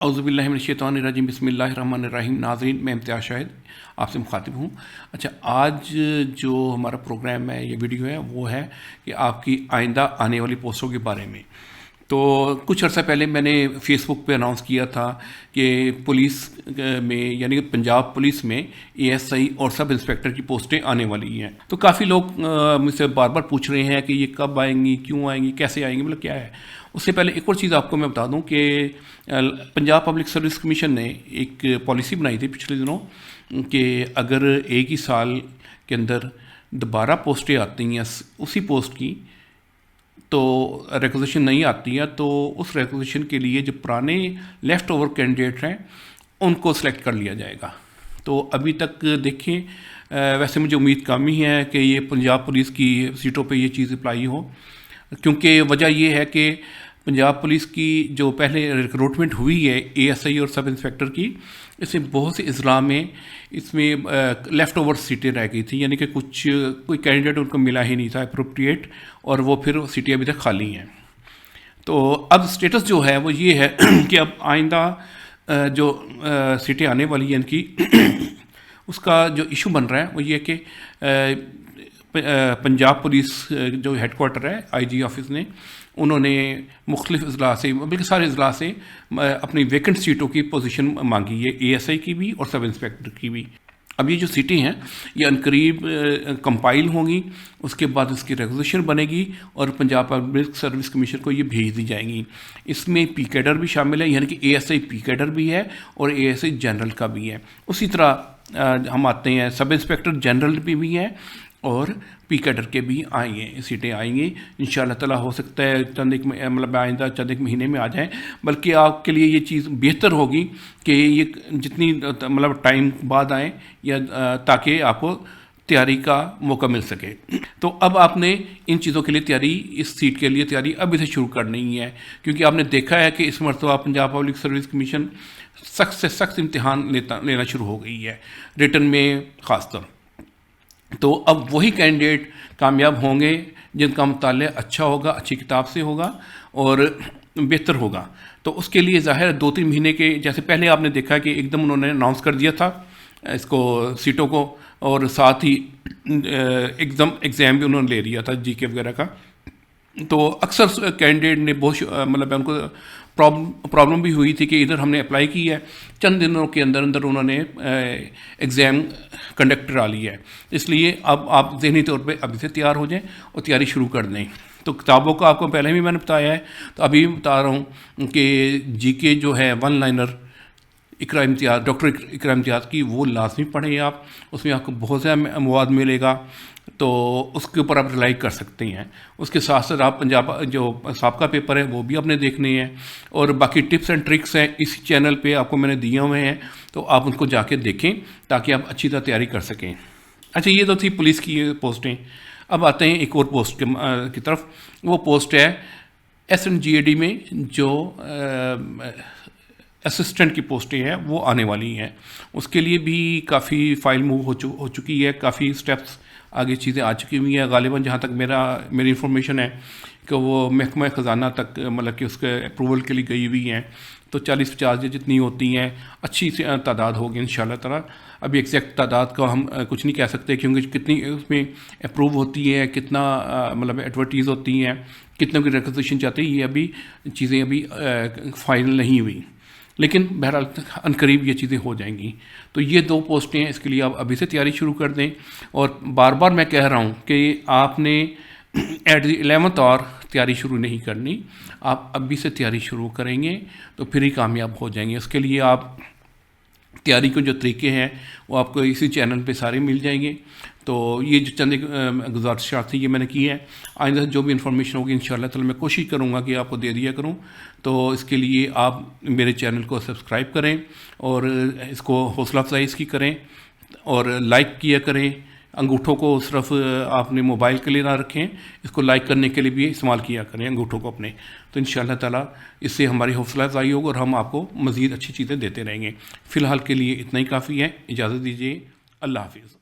औज़ुबिल्लाहिमिनश्शैतानिर्रजीम बिस्मिल्लाहिर्रहमानिर्रहीम। नाज़रीन, मैं इम्तियाज़ शाहिद आपसे मुखातिब हूँ। अच्छा, आज जो हमारा प्रोग्राम है, ये वीडियो है, वो है कि आपकी आइंदा आने वाली पोस्टों के बारे में। तो कुछ अर्सा पहले मैंने फ़ेसबुक पे अनाउंस किया था कि पुलिस में, यानी कि पंजाब पुलिस में एएसआई और सब इंस्पेक्टर की पोस्टें आने वाली हैं। तो काफ़ी लोग मुझसे बार बार पूछ रहे हैं कि ये कब आएंगी, क्यों आएंगी, कैसे आएंगी, मतलब क्या है। उससे पहले एक और चीज़ आपको मैं बता दूं कि पंजाब पब्लिक सर्विस कमीशन ने एक पॉलिसी बनाई थी पिछले दिनों कि अगर एक ही साल के अंदर दोबारा पोस्टें आती हैं उसी पोस्ट की, तो रिक्वेजिशन नहीं आती है, तो उस रिक्वेजिशन के लिए जो पुराने लेफ़्ट ओवर कैंडिडेट हैं उनको सेलेक्ट कर लिया जाएगा। तो अभी तक देखें, वैसे मुझे उम्मीद कम ही है कि ये पंजाब पुलिस की सीटों पे ये चीज़ अप्लाई हो, क्योंकि वजह ये है कि पंजाब पुलिस की जो पहले रिक्रूटमेंट हुई है एएसआई और सब इंस्पेक्टर की, इसमें बहुत से अजला में इसमें लेफ़्ट ओवर सीटें रह गई थी, यानी कि कोई कैंडिडेट उनको मिला ही नहीं था अप्रोप्रिएट, और वो फिर सीटें अभी तक खाली हैं। तो अब स्टेटस जो है वो ये है कि अब आइंदा जो सीटें आने वाली हैं इनकी उसका जो इशू बन रहा है वो ये कि पंजाब पुलिस जो हेडक्वार्टर है आईजी ऑफिस ने, उन्होंने मुख्तलिफ अजला से, बल्कि सारे अजला से अपनी वैकेंट सीटों की पोजीशन मांगी है, एएसआई की भी और सब इंस्पेक्टर की भी। अब ये जो सीटें हैं ये अनकरीब कंपाइल होंगी, उसके बाद इसकी रेगुलेशन बनेगी और पंजाब पब्लिक सर्विस कमीशन को ये भेज दी जाएंगी। इसमें पी कैडर भी शामिल है, यानी कि एएसआई पी कैडर भी है और एएसआई जनरल का भी है। उसी तरह हम आते हैं सब इंस्पेक्टर जनरल भी है और पी कैडर के भी आएंगे, सीटें आएंगी इंशाअल्लाह ताला। हो सकता है चंद एक मतलब आइंदा चंद एक महीने में आ जाएं, बल्कि आपके लिए ये चीज़ बेहतर होगी कि ये जितनी मतलब टाइम बाद आएँ, या ताकि आपको तैयारी का मौका मिल सके। तो अब आपने इन चीज़ों के लिए तैयारी, इस सीट के लिए तैयारी अभी से शुरू करनी है, क्योंकि आपने देखा है कि इस मरतबा पंजाब पब्लिक सर्विस कमीशन सख्त से सख्त इम्तिहान लेना शुरू हो गई है, रिटन में ख़ासतौर। तो अब वही कैंडिडेट कामयाब होंगे जिनका मुताल्ला अच्छा होगा, अच्छी किताब से होगा और बेहतर होगा। तो उसके लिए ज़ाहिर 2-3 महीने के, जैसे पहले आपने देखा कि एकदम उन्होंने अनाउंस कर दिया था इसको, सीटों को, और साथ ही एकदम एग्ज़ाम भी उन्होंने ले लिया था जीके वगैरह का। तो अक्सर कैंडिडेट ने बहुत मतलब उनको प्रॉब्लम भी हुई थी कि इधर हमने अप्लाई की है, चंद दिनों के अंदर अंदर उन्होंने एग्ज़ाम कंडक्ट करा लिया है। इसलिए अब आप ज़हनी तौर पे अभी से तैयार हो जाएं और तैयारी शुरू कर दें। तो किताबों का आपको पहले भी मैंने बताया है, तो अभी बता रहा हूँ कि जीके जो है 1 लाइनर इकरा इम्तियाज़, डॉक्टर इकरा इम्तियाज़ की, वो लाजमी पढ़ें आप, उसमें आपको बहुत ज़्यादा मवाद मिलेगा, तो उसके ऊपर आप रिलाई कर सकते हैं। उसके साथ साथ आप पंजाब जो साबका पेपर है वो भी आपने देखने हैं, और बाकी टिप्स एंड ट्रिक्स हैं इसी चैनल पे आपको मैंने दिए हुए हैं, तो आप उनको जाके देखें ताकि आप अच्छी तरह तैयारी कर सकें। अच्छा, ये तो थी पुलिस की पोस्टें। अब आते हैं एक और पोस्ट की तरफ। वो पोस्ट है SNGAD में जो असिस्टेंट की पोस्टें हैं वो आने वाली हैं। उसके लिए भी काफ़ी फाइल मूव हो चुकी है, काफ़ी स्टेप्स आगे चीज़ें आ चुकी हुई हैं। गालिबन जहाँ तक मेरी इन्फॉर्मेशन है कि वो महकमा ख़जाना तक मतलब कि उसके अप्रूवल के लिए गई हुई हैं। तो 40-50 जितनी होती हैं, अच्छी सी तादाद होगी इंशाअल्लाह ताला। अभी एग्जैक्ट तादाद का हम कुछ नहीं कह सकते, क्योंकि कितनी उसमें अप्रूव होती है, कितना मतलब एडवर्टीज़ होती हैं, कितने की रिक्वेजिशन चाहती है, ये अभी चीज़ें अभी फाइनल नहीं हुई, लेकिन बहरहाल अनकरीब ये चीज़ें हो जाएंगी। तो ये 2 पोस्टें हैं, इसके लिए आप अभी से तैयारी शुरू कर दें। और बार बार मैं कह रहा हूँ कि आपने एट द 11th और तैयारी शुरू नहीं करनी, आप अभी से तैयारी शुरू करेंगे तो फिर ही कामयाब हो जाएंगे। उसके लिए आप तैयारी के जो तरीके हैं वो आपको इसी चैनल पे सारे मिल जाएंगे। तो ये जो चंद गुजारिशात थी ये मैंने की है। आइंदा जो भी इन्फॉर्मेशन होगी इंशाअल्लाह ताला मैं कोशिश करूँगा कि आपको दे दिया करूँ। तो इसके लिए आप मेरे चैनल को सब्सक्राइब करें और इसको हौसला अफजाई इसकी करें और लाइक किया करें। अंगूठों को सिर्फ आपने मोबाइल के लिए ना रखें, इसको लाइक करने के लिए भी इस्तेमाल किया करें अंगूठों को अपने। तो इंशाअल्लाह ताला इससे हमारी हौसला अफजाई होगी और हम आपको मज़ीद अच्छी चीज़ें देते रहेंगे। फ़िलहाल के लिए इतना ही काफ़ी है, इजाज़त दीजिए। अल्लाह हाफ़िज़।